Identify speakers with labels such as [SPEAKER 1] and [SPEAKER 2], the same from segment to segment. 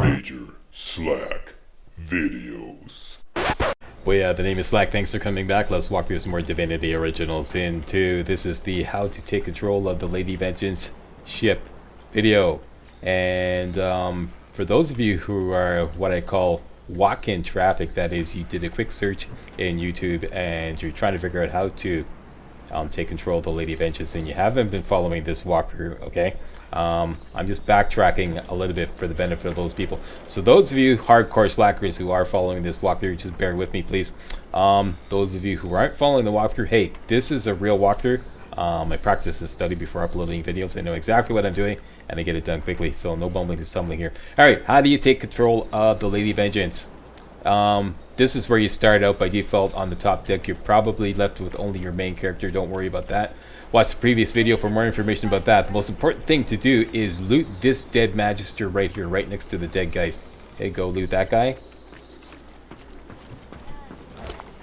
[SPEAKER 1] MajorSlackVideos.
[SPEAKER 2] Well, yeah, the name is Slack. Thanks for coming back. Let's walk through some more Divinity Originals in 2. This is the how to take control of the Lady Vengeance ship video. And for those of you who are what I call walk-in traffic, that is, you did a quick search in YouTube and you're trying to figure out how to take control of the Lady Vengeance and you haven't been following this walkthrough, okay? I'm just backtracking a little bit for the benefit of those people. So those of you hardcore slackers who are following this walkthrough, just bear with me, please. Those of you who aren't following the walkthrough, hey, this is a real walkthrough. I practice and study before uploading videos. I know exactly what I'm doing and I get it done quickly, so no bumbling and stumbling here. Alright, how do you take control of the Lady Vengeance? This is where you start out by default on the top deck. You're probably left with only your main character. Don't worry about that. Watch the previous video for more information about that. The most important thing to do is loot this dead Magister right here, right next to the dead guys. Okay, go loot that guy.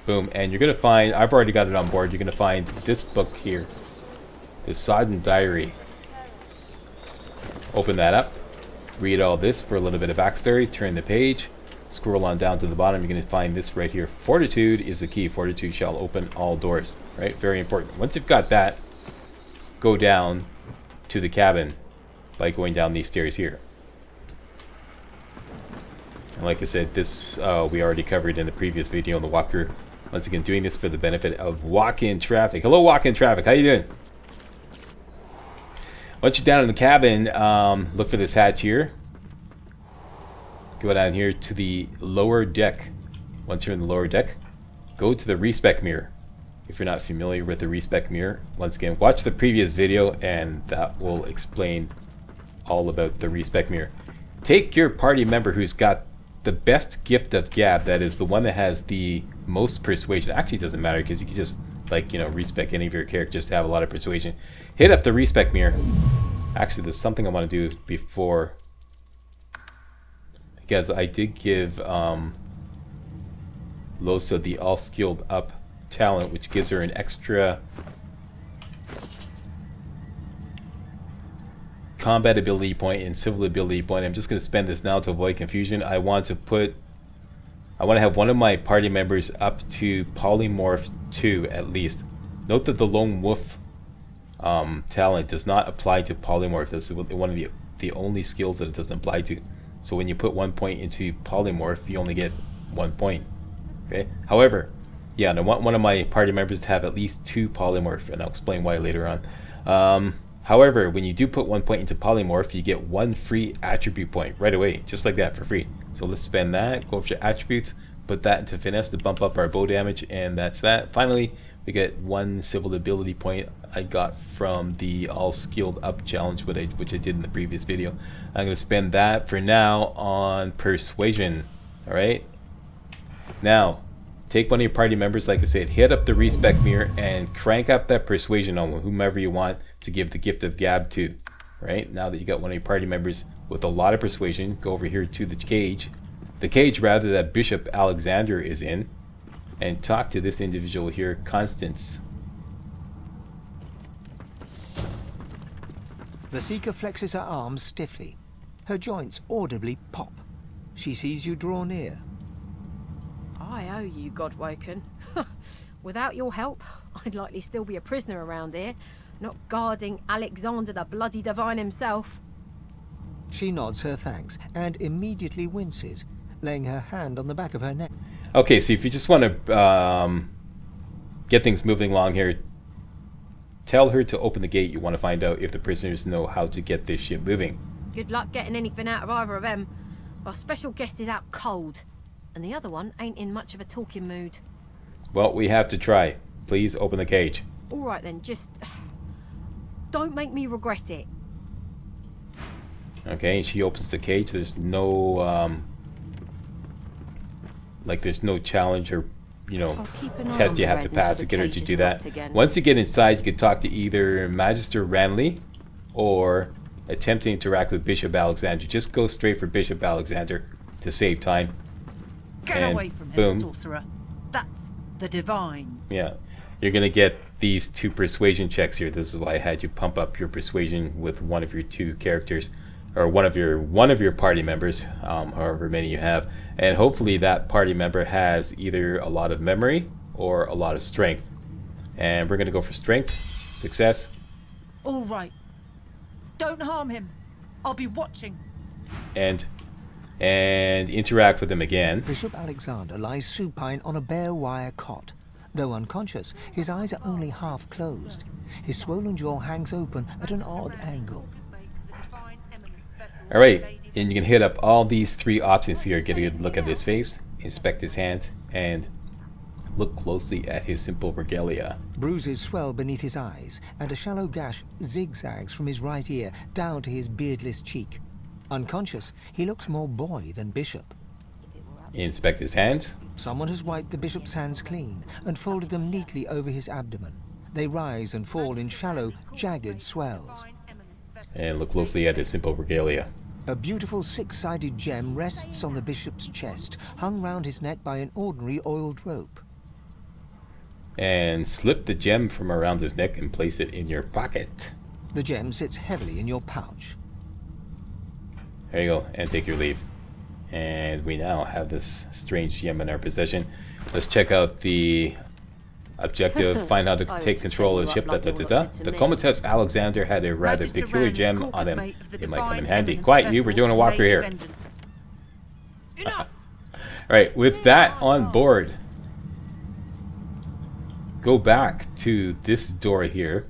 [SPEAKER 2] Boom, and you're going to find, I've already got it on board, you're going to find this book here. The Sodden Diary. Open that up. Read all this for a little bit of backstory. Turn the page. Scroll on down to the bottom, you're going to find this right here. Fortitude is the key. Fortitude shall open all doors. Right? Very important. Once you've got that, go down to the cabin by going down these stairs here. And like I said, this we already covered in the previous video on the walkthrough. Once again, doing this for the benefit of walk-in traffic. Hello, walk-in traffic. How you doing? Once you're down in the cabin, look for this hatch here. Go down here to the lower deck. Once you're in the lower deck, go to the Respec Mirror. If you're not familiar with the Respec Mirror, once again, watch the previous video and that will explain all about the Respec Mirror. Take your party member who's got the best gift of gab, that is the one that has the most persuasion. Actually, it doesn't matter because you can just, like, you know, respec any of your characters to have a lot of persuasion. Hit up the Respec Mirror. Actually, there's something I want to do before, because I did give Losa the all skilled up talent, which gives her an extra combat ability point and civil ability point. I'm just going to spend this now to avoid confusion. I want to have one of my party members up to polymorph 2 at least. Note that the lone wolf talent does not apply to polymorph. This is one of the only skills that it doesn't apply to. So when you put 1 point into polymorph, you only get 1 point. Okay. However, yeah, and I want one of my party members to have at least 2 polymorph, and I'll explain why later on. However, when you do put 1 point into polymorph, you get 1 free attribute point right away, just like that, for free. So let's spend that, go over to attributes, put that into finesse to bump up our bow damage, and that's that. Finally, we get 1 civil ability point I got from the all skilled up challenge, which I did in the previous video. I'm going to spend that for now on persuasion. Alright? Now, take one of your party members, like I said, hit up the Respec Mirror and crank up that persuasion on whomever you want to give the gift of gab to. Right? Now that you got one of your party members with a lot of persuasion, go over here to the cage. The cage, rather, that Bishop Alexander is in, and talk to this individual here, Constance.
[SPEAKER 3] The Seeker flexes her arms stiffly. Her joints audibly pop. She sees you draw near.
[SPEAKER 4] I owe you, Godwoken. Without your help, I'd likely still be a prisoner around here, not guarding Alexander the bloody divine himself.
[SPEAKER 3] She nods her thanks and immediately winces, laying her hand on the back of her neck.
[SPEAKER 2] Okay, so if you just want to get things moving along here, tell her to open the gate. You want to find out if the prisoners know how to get this ship moving.
[SPEAKER 4] Good luck getting anything out of either of them. Our special guest is out cold, and the other one ain't in much of a talking mood.
[SPEAKER 2] Well, we have to try. Please open the cage.
[SPEAKER 4] Alright then, just don't make me regret it.
[SPEAKER 2] Okay, and she opens the cage. There's no there's no challenge or, you know, test you have to pass to get her to do that. Once you get inside, you can talk to either Magister Ranley or attempt to interact with Bishop Alexander. Just go straight for Bishop Alexander to save time.
[SPEAKER 5] Get away from him, sorcerer. That's the divine.
[SPEAKER 2] Yeah. You're going to get these 2 persuasion checks here. This is why I had you pump up your persuasion with one of your 2 characters. or one of your party members, however many you have, and hopefully that party member has either a lot of memory or a lot of strength. And we're gonna go for strength. Success.
[SPEAKER 5] All right. Don't harm him. I'll be watching.
[SPEAKER 2] And interact with him again.
[SPEAKER 3] Bishop Alexander lies supine on a bare wire cot. Though unconscious, his eyes are only half closed. His swollen jaw hangs open at an odd angle.
[SPEAKER 2] Alright, and you can hit up all these 3 options here. Get a good look at his face, inspect his hand, and look closely at his simple regalia.
[SPEAKER 3] Bruises swell beneath his eyes, and a shallow gash zigzags from his right ear down to his beardless cheek. Unconscious, he looks more boy than bishop.
[SPEAKER 2] Inspect his hands.
[SPEAKER 3] Someone has wiped the bishop's hands clean and folded them neatly over his abdomen. They rise and fall in shallow, jagged swells.
[SPEAKER 2] And look closely at his simple regalia.
[SPEAKER 3] A beautiful 6-sided gem rests on the bishop's chest, hung round his neck by an ordinary oiled rope.
[SPEAKER 2] And slip the gem from around his neck and place it in your pocket.
[SPEAKER 3] The gem sits heavily in your pouch.
[SPEAKER 2] There you go, and take your leave. And we now have this strange gem in our possession. Let's check out the objective. Find out how to take control of the ship. The comatose Alexander had a rather peculiar gem on him. It might come in handy. Quiet, you. We're doing a walker here. Alright, with that on board, go back to this door here.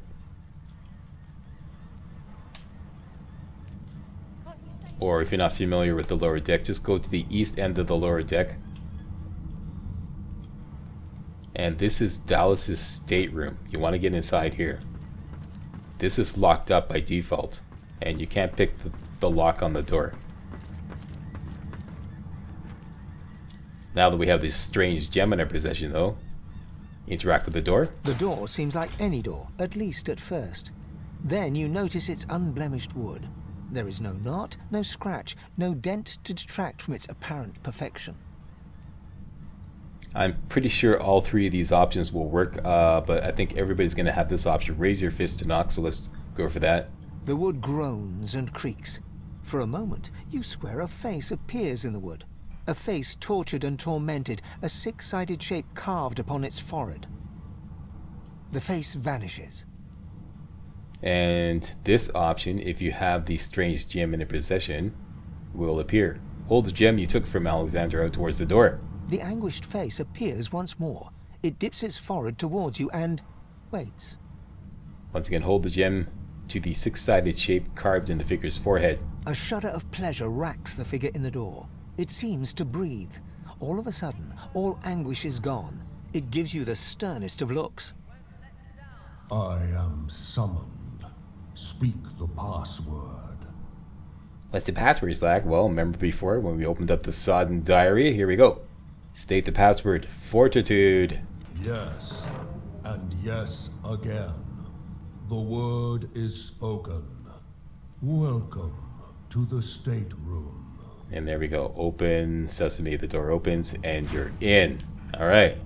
[SPEAKER 2] Or if you're not familiar with the lower deck, just go to the east end of the lower deck. And this is Dallas's stateroom. You want to get inside here. This is locked up by default, and you can't pick the lock on the door. Now that we have this strange gem in our possession, though, interact with the door.
[SPEAKER 3] The door seems like any door, at least at first. Then you notice its unblemished wood. There is no knot, no scratch, no dent to detract from its apparent perfection.
[SPEAKER 2] I'm pretty sure all 3 of these options will work, but I think everybody's going to have this option. Raise your fist to knock, so let's go for that.
[SPEAKER 3] The wood groans and creaks. For a moment, you swear a face appears in the wood. A face tortured and tormented, a 6-sided shape carved upon its forehead. The face vanishes.
[SPEAKER 2] And this option, if you have the strange gem in your possession, will appear. Hold the gem you took from Alexander out towards the door.
[SPEAKER 3] The anguished face appears once more. It dips its forehead towards you and waits.
[SPEAKER 2] Once again, hold the gem to the 6-sided shape carved in the figure's forehead.
[SPEAKER 3] A shudder of pleasure racks the figure in the door. It seems to breathe. All of a sudden, all anguish is gone. It gives you the sternest of looks.
[SPEAKER 1] I am summoned. Speak the password.
[SPEAKER 2] What's the password, Slack? Well, remember before when we opened up the sodden diary? Here we go. State the password. Fortitude.
[SPEAKER 1] Yes, and yes again. The word is spoken. Welcome to the stateroom.
[SPEAKER 2] And there we go. Open sesame. The door opens and you're in. Alright.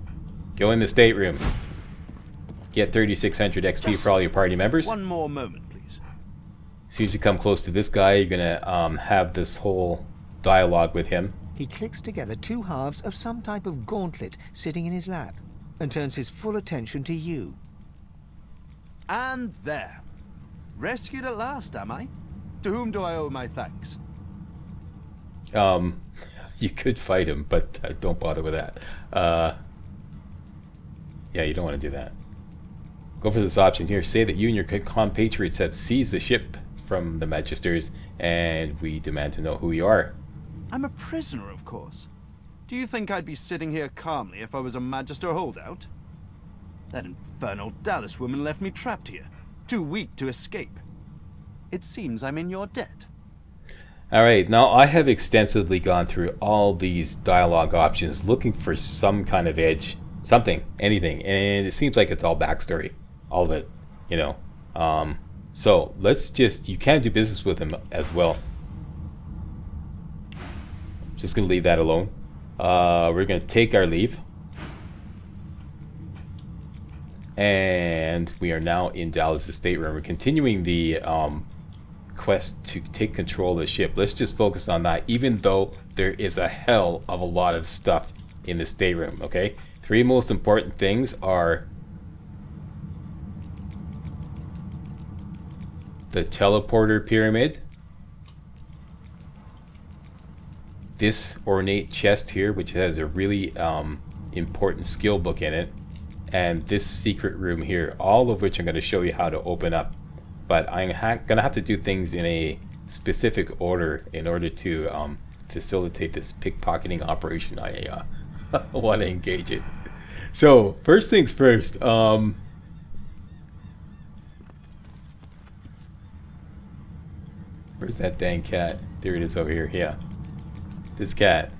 [SPEAKER 2] Go in the stateroom. Get 3600 XP for all your party members.
[SPEAKER 6] One more moment, please.
[SPEAKER 2] As soon as you come close to this guy, you're gonna have this whole dialogue with him.
[SPEAKER 3] He clicks together 2 halves of some type of gauntlet sitting in his lap and turns his full attention to you.
[SPEAKER 6] And there. Rescued at last, am I? To whom do I owe my thanks?
[SPEAKER 2] You could fight him, but don't bother with that. Yeah, you don't want to do that. Go for this option here. Say that you and your compatriots have seized the ship from the Magisters, and we demand to know who you are.
[SPEAKER 6] I'm a prisoner, of course. Do you think I'd be sitting here calmly if I was a Magister holdout? That infernal Dallas woman left me trapped here, too weak to escape. It seems I'm in your debt.
[SPEAKER 2] Alright, now I have extensively gone through all these dialogue options looking for some kind of edge. Something, anything, and it seems like it's all backstory. All of it, you know. So let's just, you can do business with him as well. Just gonna leave that alone. We're gonna take our leave. And we are now in Dallas' stateroom. We're continuing the quest to take control of the ship. Let's just focus on that, even though there is a hell of a lot of stuff in the stateroom, okay? 3 most important things are the teleporter pyramid, this ornate chest here, which has a really important skill book in it, and this secret room here, all of which I'm going to show you how to open up. But I'm going to have to do things in a specific order in order to facilitate this pickpocketing operation I want to engage in. So, first things first. Where's that dang cat? There it is over here. Yeah. This cat.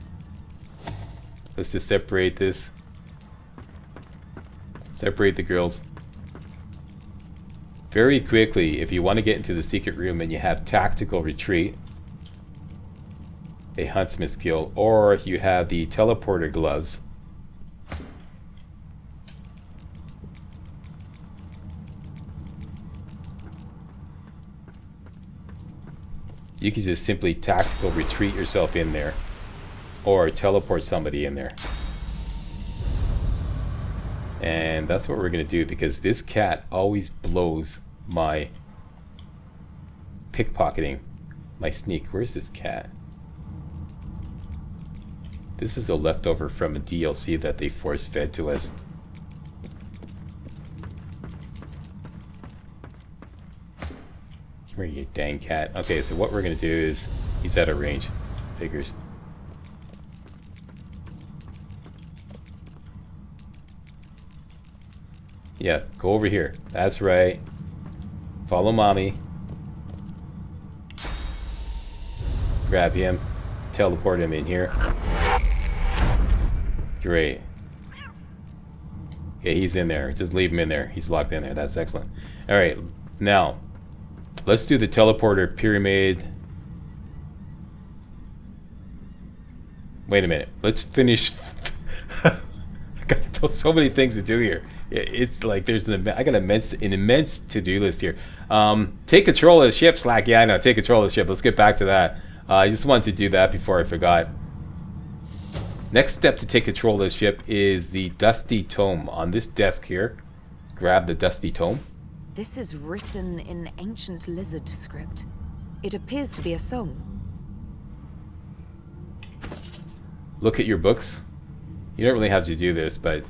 [SPEAKER 2] Let's just separate this. Separate the girls. Very quickly, if you want to get into the secret room and you have tactical retreat, a huntsman skill, or you have the teleporter gloves, you can just simply tactical retreat yourself in there, or teleport somebody in there. And that's what we're going to do, because this cat always blows my pickpocketing, my sneak. Where's this cat? This is a leftover from a DLC that they force-fed to us. Come here, you dang cat. Okay, so what we're going to do is, he's out of range. Figures. Yeah, go over here. That's right. Follow mommy. Grab him. Teleport him in here. Great. Okay, he's in there. Just leave him in there. He's locked in there. That's excellent. Alright, now, let's do the teleporter pyramid. Wait a minute. Let's finish. I got so many things to do here. It's like there's I got an immense to-do list here. Take control of the ship, Slack. Yeah, I know. Take control of the ship. Let's get back to that. I just wanted to do that before I forgot. Next step to take control of the ship is the Dusty Tome. On this desk here, grab the Dusty Tome.
[SPEAKER 7] This is written in ancient lizard script. It appears to be a song.
[SPEAKER 2] Look at your books. You don't really have to do this, but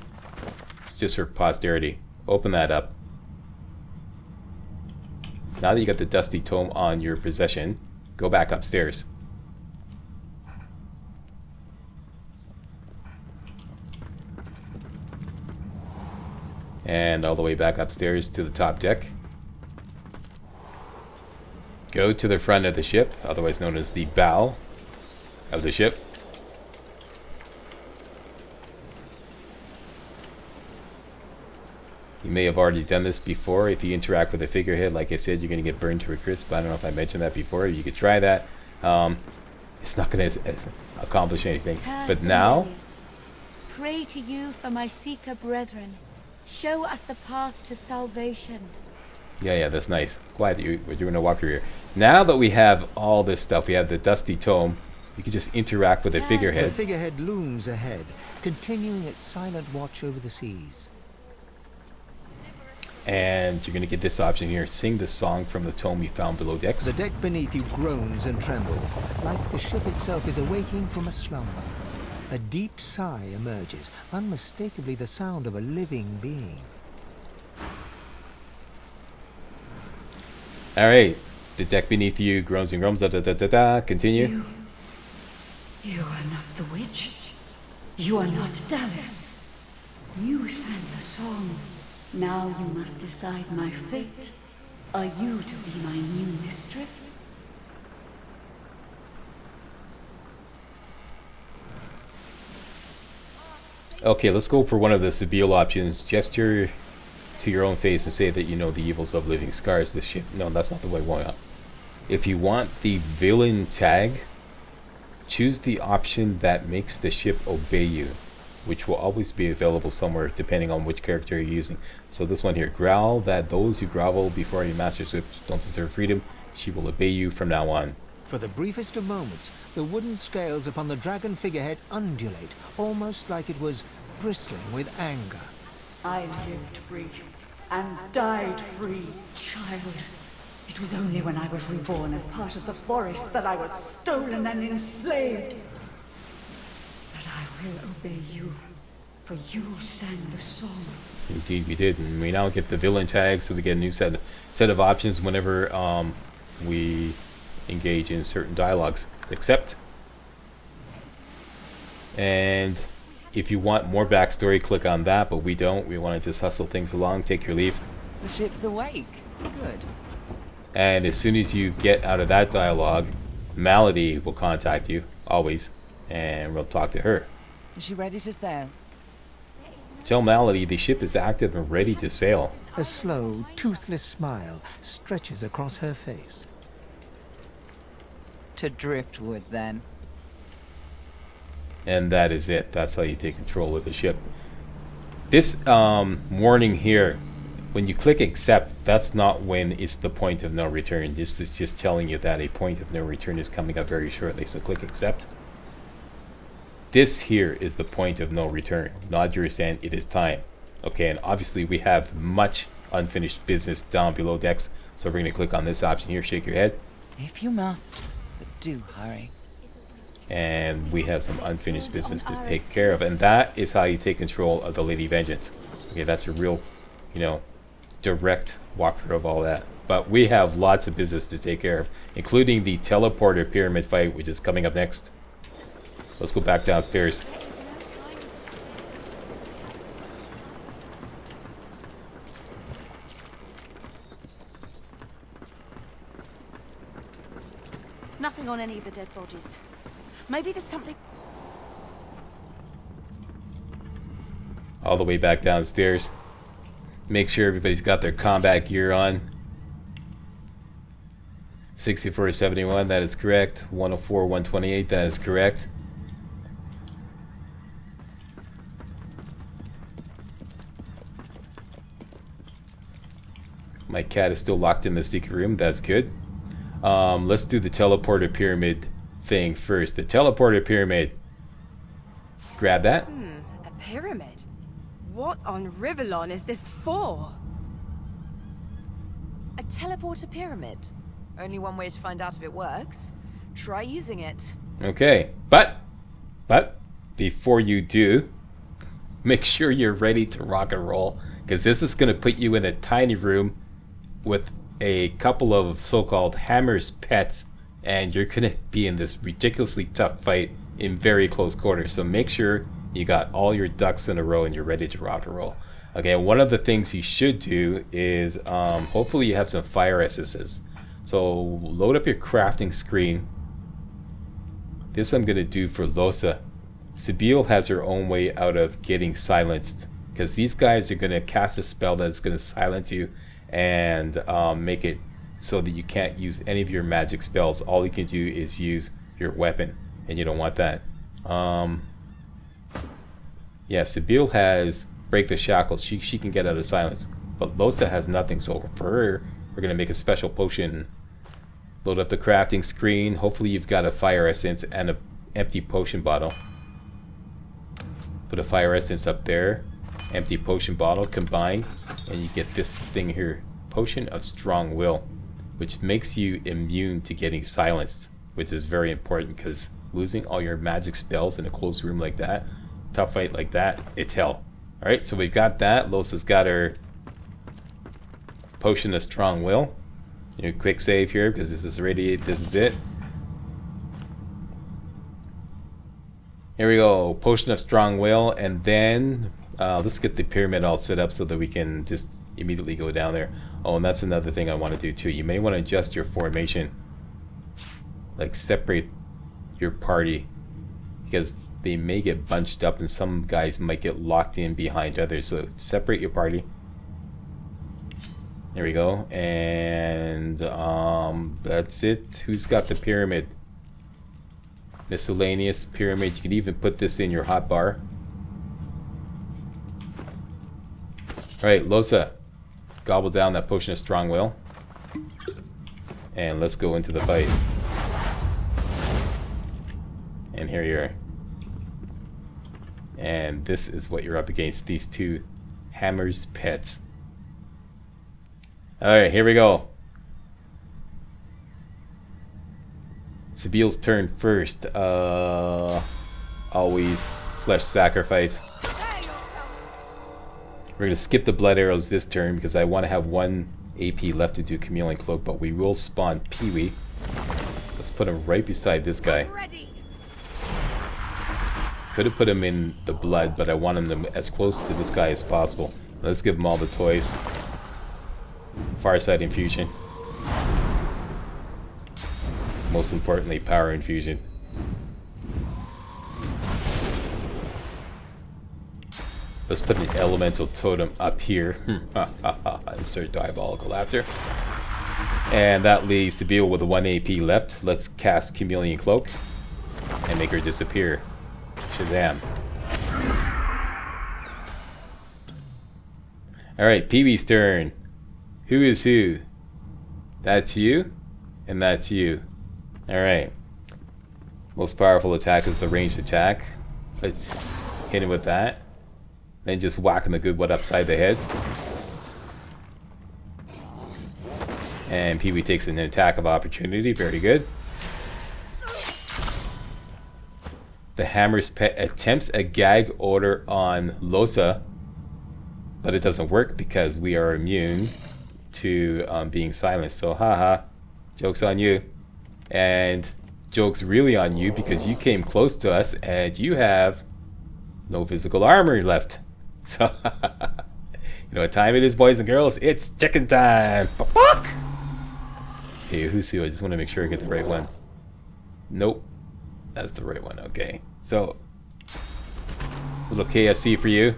[SPEAKER 2] it's just for posterity. Open that up. Now that you got the Dusty Tome on your possession, go back upstairs. And all the way back upstairs to the top deck. Go to the front of the ship, otherwise known as the bow of the ship. You may have already done this before. If you interact with a figurehead, like I said, you're going to get burned to a crisp. I don't know if I mentioned that before. You could try that. It's not going to accomplish anything. But now,
[SPEAKER 8] pray to you for my seeker brethren. Show us the path to salvation.
[SPEAKER 2] Yeah, that's nice. Quiet, we're doing a walkthrough here. Now that we have all this stuff, we have the Dusty Tome, you can just interact with a figurehead.
[SPEAKER 3] The figurehead looms ahead, continuing its silent watch over the seas.
[SPEAKER 2] And you're going to get this option here. Sing the song from the tome you found below decks.
[SPEAKER 3] The deck beneath you groans and trembles, like the ship itself is awaking from a slumber. A deep sigh emerges, unmistakably the sound of a living being.
[SPEAKER 2] Alright, the deck beneath you groans and groans. Continue.
[SPEAKER 5] You are not the witch. You are not Dallas. You sang the song. Now you must decide my fate. Are you to be my new mistress?
[SPEAKER 2] Okay, let's go for one of the Sebile options. Gesture to your own face and say that you know the evils of living scars. This ship. No, that's not the way we want. If you want the villain tag, choose the option that makes the ship obey you, which will always be available somewhere depending on which character you're using. So this one here, growl that those who grovel before your master's whip don't deserve freedom. She will obey you from now on.
[SPEAKER 3] For the briefest of moments, the wooden scales upon the dragon figurehead undulate, almost like it was bristling with anger.
[SPEAKER 5] I lived free and died free, child. It was only when I was reborn as part of the forest that I was stolen and enslaved. But I will obey you, for you sang the song.
[SPEAKER 2] Indeed, we did, and we now get the villain tag, so we get a new set of options whenever we engage in certain dialogues. Accept. And if you want more backstory, click on that, but we don't. We want to just hustle things along. Take your leave.
[SPEAKER 7] The ship's awake. Good.
[SPEAKER 2] And as soon as you get out of that dialogue, Malady will contact you, always, and we'll talk to her.
[SPEAKER 7] Is she ready to sail?
[SPEAKER 2] Tell Malady the ship is active and ready to sail.
[SPEAKER 3] A slow, toothless smile stretches across her face.
[SPEAKER 7] To driftwood, then.
[SPEAKER 2] And that is it. That's how you take control of the ship. This warning here, when you click accept, that's not when it's the point of no return. This is just telling you that a point of no return is coming up very shortly. So click accept. This here is the point of no return. Nod your assent. It is time. Okay, and obviously we have much unfinished business down below decks. So we're going to click on this option here. Shake your head.
[SPEAKER 7] If you must, but do hurry.
[SPEAKER 2] And we have some unfinished business to take care of, and that is how you take control of the Lady Vengeance. Okay, that's a real, direct walkthrough of all that. But we have lots of business to take care of, including the teleporter pyramid fight, which is coming up next. Let's go back downstairs.
[SPEAKER 9] Nothing on any of the dead bodies. Maybe there's something...
[SPEAKER 2] All the way back downstairs. Make sure everybody's got their combat gear on. 6471, that is correct. 104, 128, that is correct. My cat is still locked in the secret room, that's good. Let's do the teleporter pyramid thing first. The teleporter pyramid. Grab that.
[SPEAKER 4] A pyramid? What on Rivellon is this for?
[SPEAKER 7] A teleporter pyramid. Only one way to find out if it works. Try using it.
[SPEAKER 2] Okay, but before you do, make sure you're ready to rock and roll, because this is going to put you in a tiny room with a couple of so-called Hammer's pets, and you're going to be in this ridiculously tough fight in very close quarters. So make sure you got all your ducks in a row and you're ready to rock and roll. Okay, one of the things you should do is hopefully you have some fire essences. So load up your crafting screen. This I'm going to do for Losa. Sibyl has her own way out of getting silenced, because these guys are going to cast a spell that's going to silence you and make it so that you can't use any of your magic spells. All you can do is use your weapon, and you don't want that. Yeah, Sibyl has break the shackles. She can get out of silence, but Losa has nothing. So for her, we're gonna make a special potion. Load up the crafting screen. Hopefully you've got a fire essence and an empty potion bottle. Put a fire essence up there. Empty potion bottle, combine, and you get this thing here, Potion of Strong Will, which makes you immune to getting silenced, which is very important, because losing all your magic spells in a closed room like that, tough fight like that, it's hell. Alright, so we've got that. Losa's got her Potion of Strong Will. Quick save here, because this is it. Here we go, Potion of Strong Will, and then let's get the pyramid all set up so that we can just immediately go down there. Oh, and that's another thing I want to do too. You may want to adjust your formation. Like separate your party, because they may get bunched up and some guys might get locked in behind others. So separate your party. There we go. And that's it. Who's got the pyramid? Miscellaneous pyramid. You can even put this in your hotbar. Alright, Losa, gobble down that Potion of Strong Will. And let's go into the fight. And here you are. And this is what you're up against, these two Hammer's pets. Alright, here we go. Sabiel's turn first. Always flesh sacrifice. We're going to skip the blood arrows this turn because I want to have 1 AP left to do Chameleon Cloak, but we will spawn Pee-wee. Let's put him right beside this guy. Could have put him in the blood, but I want him as close to this guy as possible. Let's give him all the toys. Fireside Infusion. Most importantly, Power Infusion. Let's put an Elemental Totem up here. Insert diabolical laughter. And that leaves Sabiel with a 1 AP left. Let's cast Chameleon Cloak and make her disappear. Shazam. Alright, Pee-wee's turn. Who is who? That's you, and that's you. Alright. Most powerful attack is the ranged attack. Let's hit him with that. Then just whack him a good one upside the head. And Pee-wee takes an attack of opportunity. Very good. The Hammer's Pet attempts a gag order on Losa, but it doesn't work because we are immune to being silenced. So haha, joke's on you. And joke's really on you because you came close to us and you have no physical armor left. So you know what time it is, boys and girls? It's chicken time. Hey, who's who? I just want to make sure I get the right one. Nope. That's the right one. Okay. So little KFC for you.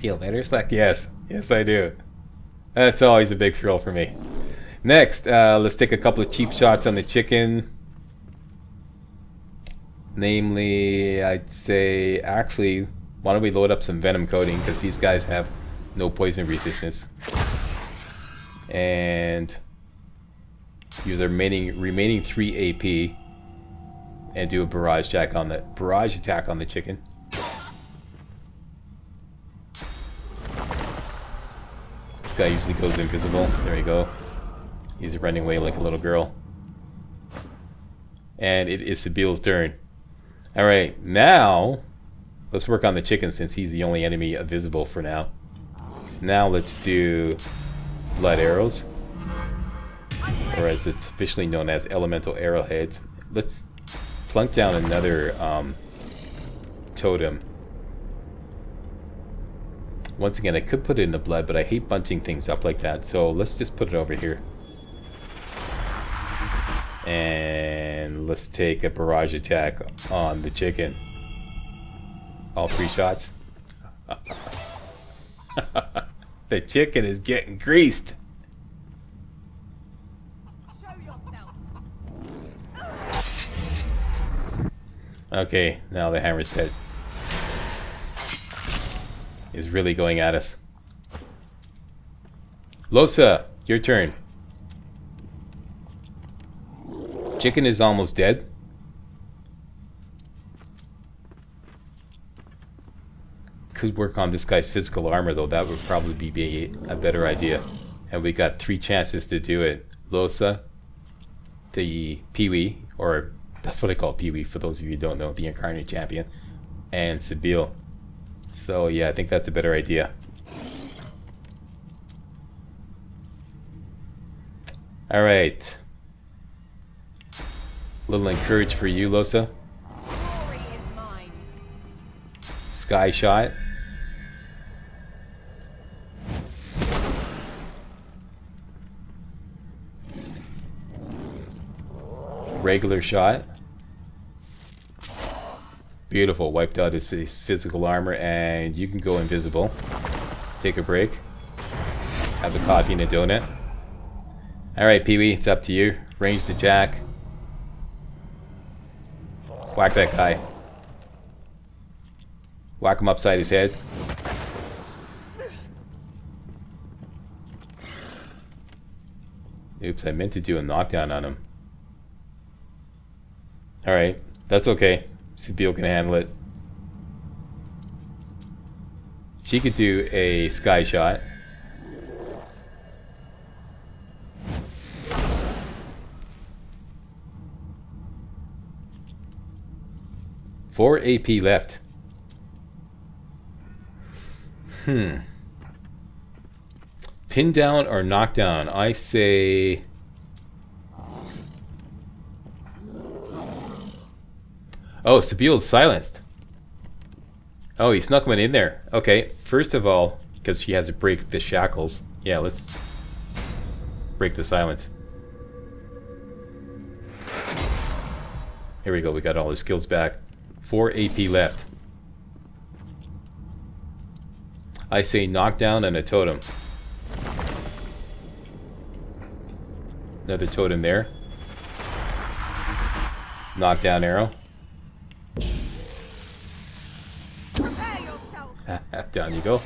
[SPEAKER 2] Feel better, Slack? Yes. Yes, I do. That's always a big thrill for me. Next, let's take a couple of cheap shots on the chicken. Namely, I'd say, actually, why don't we load up some venom coating, because these guys have no poison resistance. And use our remaining 3 AP and do a barrage attack on the chicken. This guy usually goes invisible. There you go. He's running away like a little girl. And it is Sabiel's turn. Alright, now let's work on the chicken since he's the only enemy visible for now. Now let's do blood arrows, or as it's officially known as elemental arrowheads. Let's plunk down another totem. Once again, I could put it in the blood, but I hate bunching things up like that, so let's just put it over here. And let's take a barrage attack on the chicken. All 3 shots. The chicken is getting greased. Okay, now the Hammer's Pet is really going at us. Losa, your turn. Chicken is almost dead. Could work on this guy's physical armor though. That would probably be a better idea. And we got 3 chances to do it. Losa, the Pee-wee, or that's what I call Pee-wee for those of you who don't know, the Incarnate Champion, and Sabiel. So yeah, I think that's a better idea. Alright. Little encourage for you, Losa. Sky shot. Regular shot. Beautiful. Wiped out his physical armor, and you can go invisible. Take a break. Have the coffee and a donut. Alright, Pee-wee, it's up to you. Ranged attack. Whack that guy. Whack him upside his head. Oops, I meant to do a knockdown on him. Alright, that's okay. Sabine can handle it. She could do a sky shot. Four AP left. Pin down or knock down? I say... Oh, Sabiel's silenced. Oh, he snuck one in there. Okay, first of all, because she has to break the shackles. Yeah, let's break the silence. Here we go, we got all his skills back. 4 AP left. I say knockdown and a totem. Another totem there. Knockdown arrow. Down you go.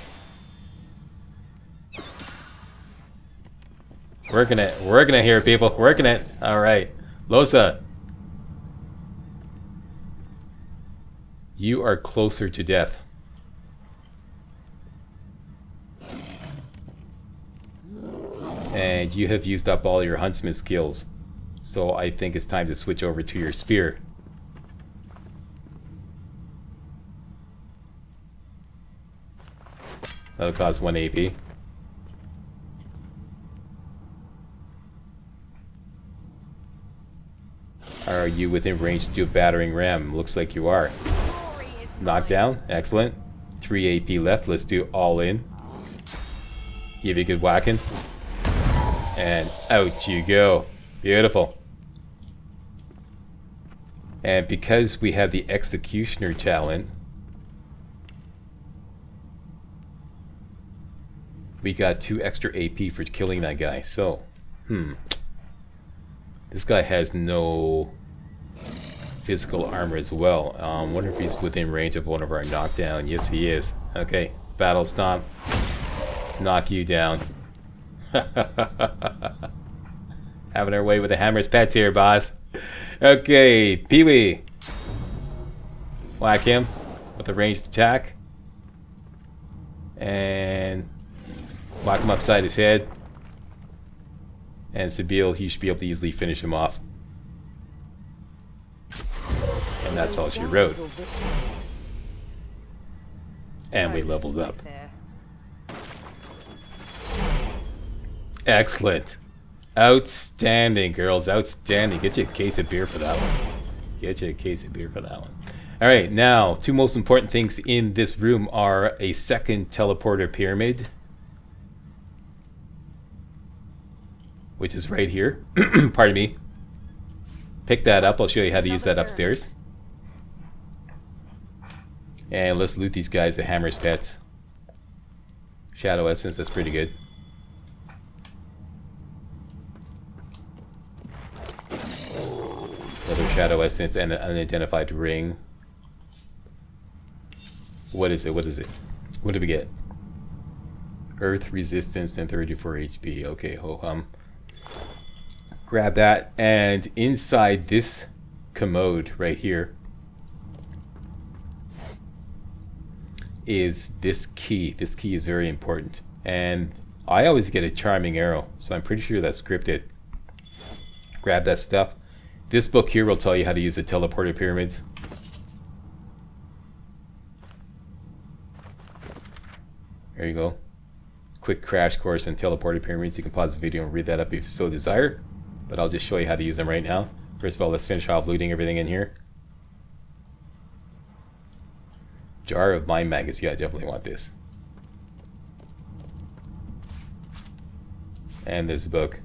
[SPEAKER 2] Working it here, people. Working it. All right, Losa. You are closer to death. And you have used up all your huntsman skills. So I think it's time to switch over to your spear. That'll cost 1 AP. Are you within range to do a battering ram? Looks like you are. Knockdown, excellent. 3 AP left. Let's do all in. Give you a good whacking. And out you go. Beautiful. And because we have the Executioner talent, we got 2 extra AP for killing that guy. So, this guy has no physical armor as well. Wonder if he's within range of one of our knockdown. Yes, he is. Okay, battle stomp. Knock you down. Having our way with the hammer's pets here, boss. Okay, Pee-wee. Whack him with a ranged attack. And whack him upside his head. And Sabine, you should be able to easily finish him off. And that's all she wrote. And we leveled up. Excellent. Outstanding, girls. Outstanding. Get you a case of beer for that one. Get you a case of beer for that one. Alright, now, 2 most important things in this room are a second teleporter pyramid, which is right here. Pardon me. Pick that up. I'll show you how to use that upstairs. And let's loot these guys, the hammer's pets. Shadow essence, that's pretty good. Another shadow essence and an unidentified ring. What is it? What is it? What did we get? Earth resistance and 34 HP. Okay, ho-hum. Grab that, and inside this commode right here is this key. This key is very important, and I always get a charming arrow, so I'm pretty sure that's scripted. Grab that stuff. This book here will tell you how to use the teleporter pyramids. There you go. Quick crash course on teleporter pyramids. You can pause the video and read that up if you so desire, but I'll just show you how to use them right now. First of all, let's finish off looting everything in here. Jar of mind maggots. Yeah, I definitely want this. And this book.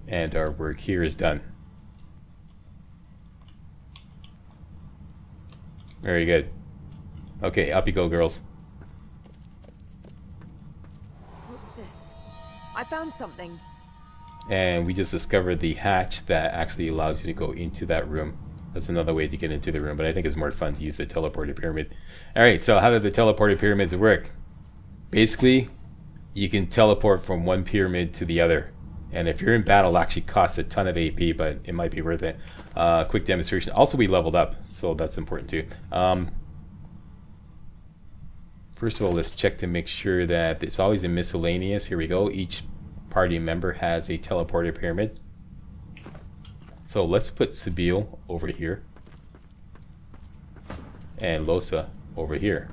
[SPEAKER 2] And our work here is done. Very good. Okay, up you go, girls.
[SPEAKER 7] What's this? I found something.
[SPEAKER 2] And we just discovered the hatch that actually allows you to go into that room. That's another way to get into the room, but I think it's more fun to use the teleporter pyramid. Alright, so how do the teleporter pyramids work? Basically, you can teleport from one pyramid to the other. And if you're in battle, it actually costs a ton of AP, but it might be worth it. Quick demonstration. Also, we leveled up, so that's important too. First of all, let's check to make sure that it's always in miscellaneous. Here we go. Each party member has a teleporter pyramid. So let's put Sibyl over here. And Lohse over here.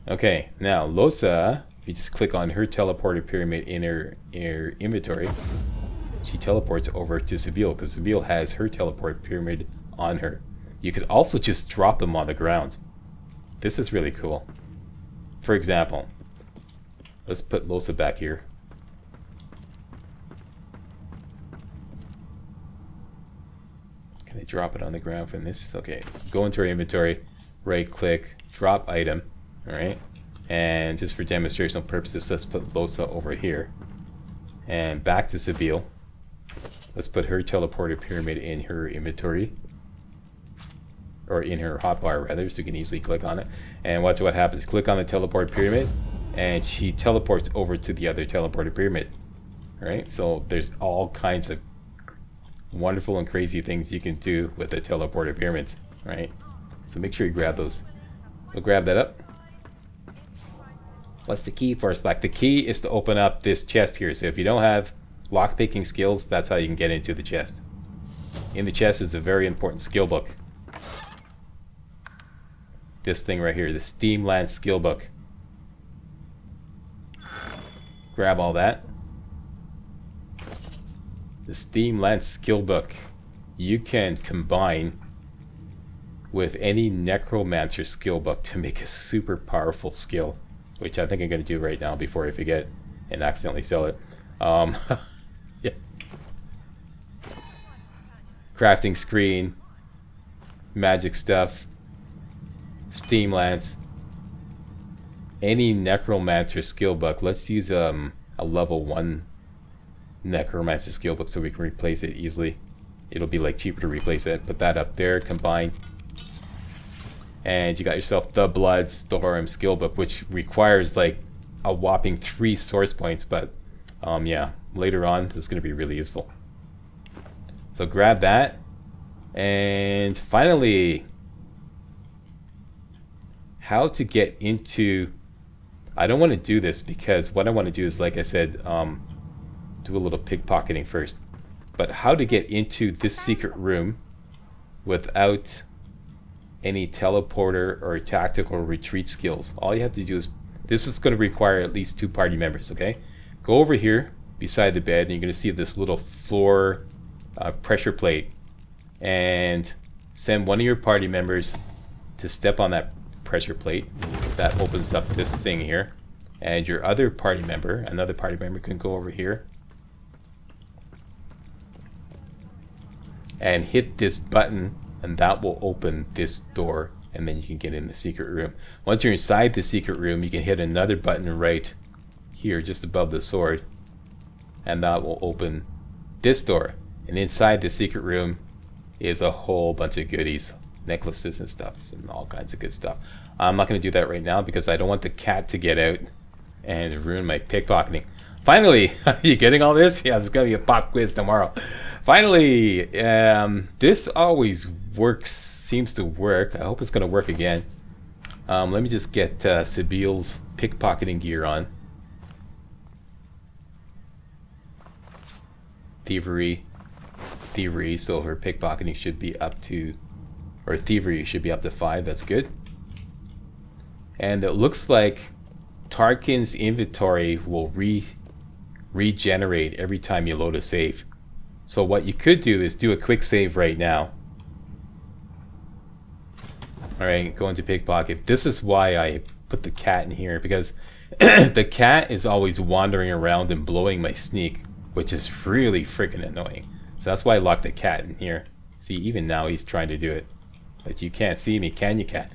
[SPEAKER 2] Okay, now Lohse, if you just click on her teleporter pyramid in her inventory, she teleports over to Sibyl, because Sibyl has her teleport pyramid on her. You could also just drop them on the ground. This is really cool. For example, let's put Lohse back here. Can I drop it on the ground from this? Okay, go into our inventory, right click, drop item, alright? And just for demonstrational purposes, let's put Lohse over here. And back to Sibyl. Let's put her teleporter pyramid in her inventory. Or in her hotbar rather, so you can easily click on it. And watch what happens. Click on the teleport pyramid, and she teleports over to the other teleporter pyramid. Alright, so there's all kinds of wonderful and crazy things you can do with the teleporter pyramids. Right? So make sure you grab those. We'll grab that up. What's the key for us? Like, the key is to open up this chest here. So if you don't have lockpicking skills, that's how you can get into the chest. In the chest is a very important skill book. This thing right here, the Steamland skill book. Grab all that. The Steamland skill book you can combine with any necromancer skill book to make a super powerful skill, which I think I'm going to do right now before I forget and accidentally sell it. Yeah. Crafting screen, magic stuff, Steam Lance, any necromancer skill book. Let's use a level 1 necromancer skill book so we can replace it easily. It'll be like cheaper to replace it. Put that up there, combine, and you got yourself the Bloodstorm skill book, which requires like a whopping 3 source points, but yeah, later on this is going to be really useful. So grab that, and finally, how to get into... I don't want to do this because what I want to do is, like I said, do a little pickpocketing first. But how to get into this secret room without any teleporter or tactical retreat skills. All you have to do is... This is going to require at least 2 party members, okay? Go over here beside the bed and you're going to see this little floor pressure plate. And send one of your party members to step on that pressure plate. That opens up this thing here, and your other party member, another party member, can go over here and hit this button, and that will open this door, and then you can get in the secret room. Once you're inside the secret room, you can hit another button right here just above the sword, and that will open this door, and inside the secret room is a whole bunch of goodies, necklaces and stuff, and all kinds of good stuff. I'm not going to do that right now because I don't want the cat to get out and ruin my pickpocketing. Finally, are you getting all this? Yeah, there's going to be a pop quiz tomorrow. Finally, this always works, seems to work. I hope it's going to work again. Let me just get Sibyl's pickpocketing gear on. Thievery, so her pickpocketing should be up to... or thievery should be up to 5. That's good. And it looks like Tarkin's inventory will regenerate every time you load a save. So what you could do is do a quick save right now. Alright, go into pickpocket. This is why I put the cat in here, because the cat is always wandering around and blowing my sneak, which is really freaking annoying. So that's why I locked the cat in here. See, even now he's trying to do it. But you can't see me, can you, cat?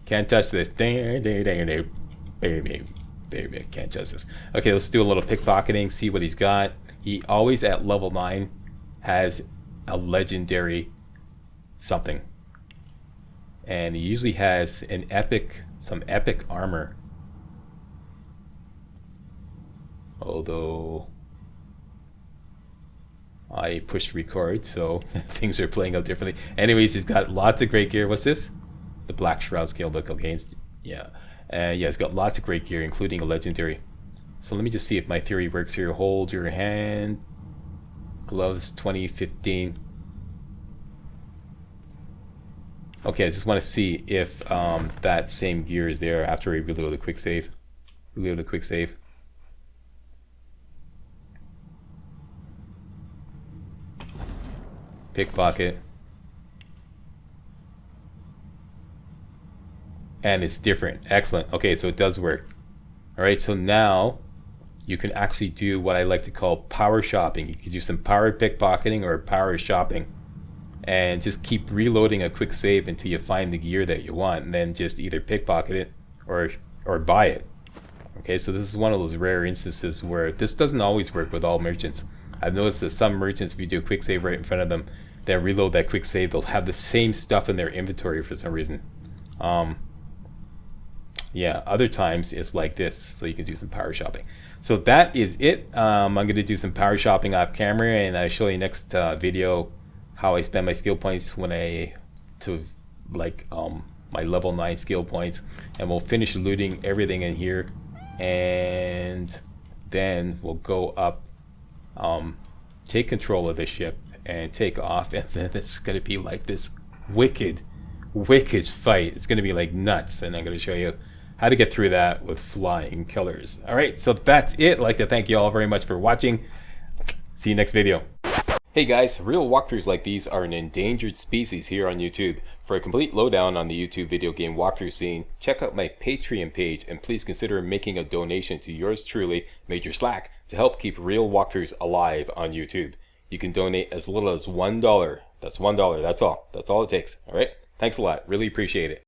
[SPEAKER 2] Can't touch this. Baby, can't touch this. Okay, let's do a little pickpocketing, see what he's got. He always at level 9 has a legendary something. And he usually has an epic Some epic armor. Although I pushed record, so things are playing out differently. Anyways, he's got lots of great gear. What's this? The Black Shroud Scalebook. Okay, yeah. Yeah, he's got lots of great gear, including a legendary. So let me just see if my theory works here. Hold your hand. Gloves 2015. Okay, I just want to see if that same gear is there after I reload the quick save. Reload the quick save. Pickpocket. And it's different. Excellent. Okay, so it does work. Alright, so now you can actually do what I like to call power shopping. You can do some power pickpocketing or power shopping. And just keep reloading a quick save until you find the gear that you want, and then just either pickpocket it or buy it. Okay, so this is one of those rare instances where this doesn't always work with all merchants. I've noticed that some merchants, if you do a quick save right in front of them, then reload that quick save, they'll have the same stuff in their inventory for some reason. Yeah, other times it's like this, so you can do some power shopping. So that is it. I'm going to do some power shopping off camera, and I'll show you next video how I spend my skill points when my level 9 skill points, and we'll finish looting everything in here, and then we'll go up, take control of the ship and take off, and then it's going to be like this wicked fight. It's going to be like nuts, and I'm going to show you how to get through that with flying killers. Alright, so that's it. I'd like to thank you all very much for watching. See you next video. Hey guys, real walkthroughs like these are an endangered species here on YouTube. For a complete lowdown on the YouTube video game walkthrough scene, check out my Patreon page, and please consider making a donation to yours truly, Major Slack, to help keep real walkthroughs alive on YouTube. You can donate as little as $1. That's $1, that's all. That's all it takes. Alright? Thanks a lot. Really appreciate it.